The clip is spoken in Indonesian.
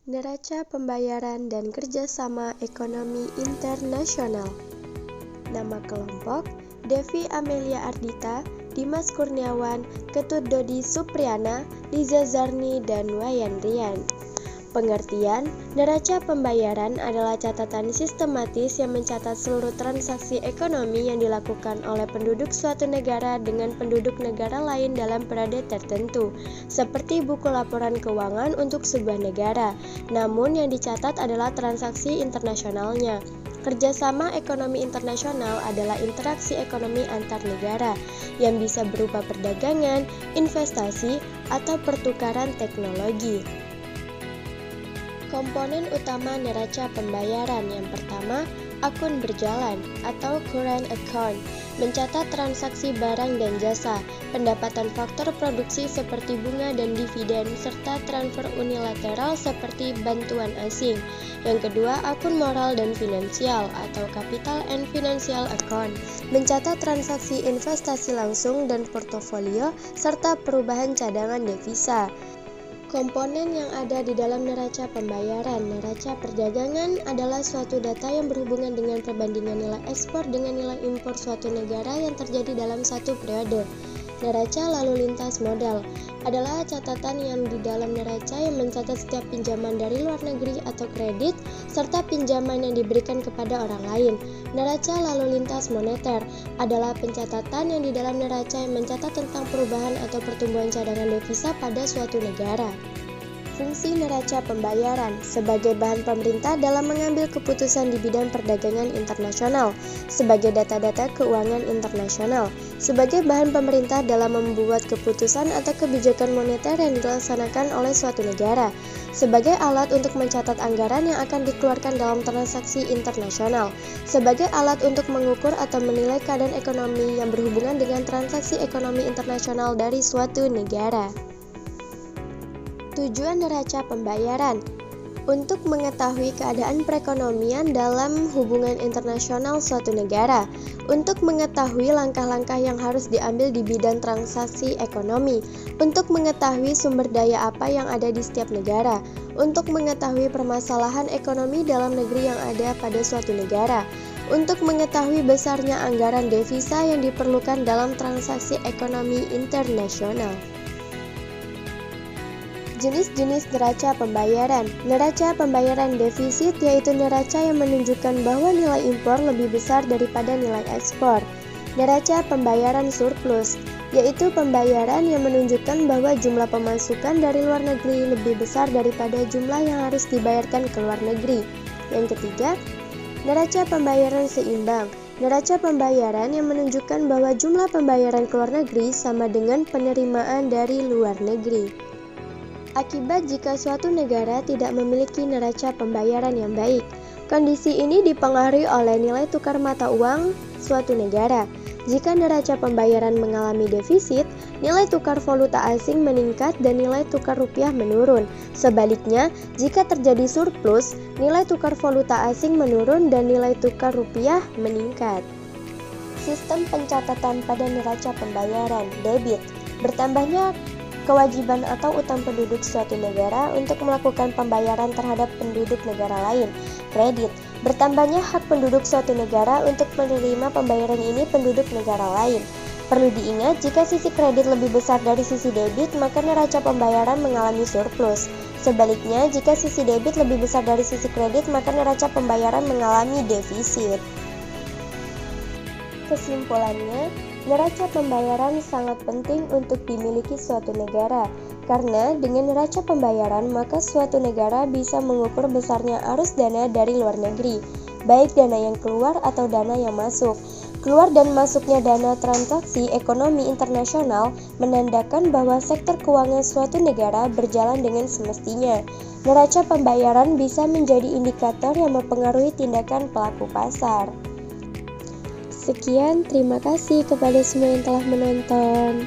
Neraca pembayaran dan kerjasama ekonomi internasional. Nama kelompok: Devi Amelia Ardita, Dimas Kurniawan, Ketut Dodi Supriyana, Liza Zarni, dan Wayan Rian. Pengertian: neraca pembayaran adalah catatan sistematis yang mencatat seluruh transaksi ekonomi yang dilakukan oleh penduduk suatu negara dengan penduduk negara lain dalam periode tertentu, seperti buku laporan keuangan untuk sebuah negara. Namun yang dicatat adalah transaksi internasionalnya. Kerjasama ekonomi internasional adalah interaksi ekonomi antar negara yang bisa berupa perdagangan, investasi, atau pertukaran teknologi. Komponen utama neraca pembayaran yang pertama, akun berjalan atau current account, mencatat transaksi barang dan jasa, pendapatan faktor produksi seperti bunga dan dividen, serta transfer unilateral seperti bantuan asing. Yang kedua, akun moral dan finansial atau capital and financial account, mencatat transaksi investasi langsung dan portofolio, serta perubahan cadangan devisa. Komponen yang ada di dalam neraca pembayaran. Neraca perdagangan adalah suatu data yang berhubungan dengan perbandingan nilai ekspor dengan nilai impor suatu negara yang terjadi dalam satu periode. Neraca lalu lintas modal adalah catatan yang di dalam neraca yang mencatat setiap pinjaman dari luar negeri atau kredit, serta pinjaman yang diberikan kepada orang lain. Neraca lalu lintas moneter adalah pencatatan yang di dalam neraca yang mencatat tentang perubahan atau pertumbuhan cadangan devisa pada suatu negara. Fungsi neraca pembayaran sebagai bahan pemerintah dalam mengambil keputusan di bidang perdagangan internasional, sebagai data-data keuangan internasional, sebagai bahan pemerintah dalam membuat keputusan atau kebijakan moneter yang dilaksanakan oleh suatu negara, sebagai alat untuk mencatat anggaran yang akan dikeluarkan dalam transaksi internasional, sebagai alat untuk mengukur atau menilai keadaan ekonomi yang berhubungan dengan transaksi ekonomi internasional dari suatu negara. Tujuan neraca pembayaran untuk mengetahui keadaan perekonomian dalam hubungan internasional suatu negara, untuk mengetahui langkah-langkah yang harus diambil di bidang transaksi ekonomi, untuk mengetahui sumber daya apa yang ada di setiap negara, untuk mengetahui permasalahan ekonomi dalam negeri yang ada pada suatu negara, untuk mengetahui besarnya anggaran devisa yang diperlukan dalam transaksi ekonomi internasional. Jenis-jenis neraca pembayaran. Neraca pembayaran defisit yaitu neraca yang menunjukkan bahwa nilai impor lebih besar daripada nilai ekspor. Neraca pembayaran surplus yaitu pembayaran yang menunjukkan bahwa jumlah pemasukan dari luar negeri lebih besar daripada jumlah yang harus dibayarkan ke luar negeri. Yang ketiga, neraca pembayaran seimbang. Neraca pembayaran yang menunjukkan bahwa jumlah pembayaran ke luar negeri sama dengan penerimaan dari luar negeri. Akibat jika suatu negara tidak memiliki neraca pembayaran yang baik. Kondisi ini dipengaruhi oleh nilai tukar mata uang suatu negara. Jika neraca pembayaran mengalami defisit, nilai tukar valuta asing meningkat dan nilai tukar rupiah menurun. Sebaliknya, jika terjadi surplus, nilai tukar valuta asing menurun dan nilai tukar rupiah meningkat. Sistem pencatatan pada neraca pembayaran. Debit, bertambahnya kewajiban atau utang penduduk suatu negara untuk melakukan pembayaran terhadap penduduk negara lain. Kredit, bertambahnya hak penduduk suatu negara untuk menerima pembayaran ini penduduk negara lain. Perlu diingat, jika sisi kredit lebih besar dari sisi debit, maka neraca pembayaran mengalami surplus. Sebaliknya, jika sisi debit lebih besar dari sisi kredit, maka neraca pembayaran mengalami defisit. Kesimpulannya, neraca pembayaran sangat penting untuk dimiliki suatu negara, karena dengan neraca pembayaran maka suatu negara bisa mengukur besarnya arus dana dari luar negeri, baik dana yang keluar atau dana yang masuk. Keluar dan masuknya dana transaksi ekonomi internasional menandakan bahwa sektor keuangan suatu negara berjalan dengan semestinya. Neraca pembayaran bisa menjadi indikator yang mempengaruhi tindakan pelaku pasar. Sekian, terima kasih kepada semua yang telah menonton.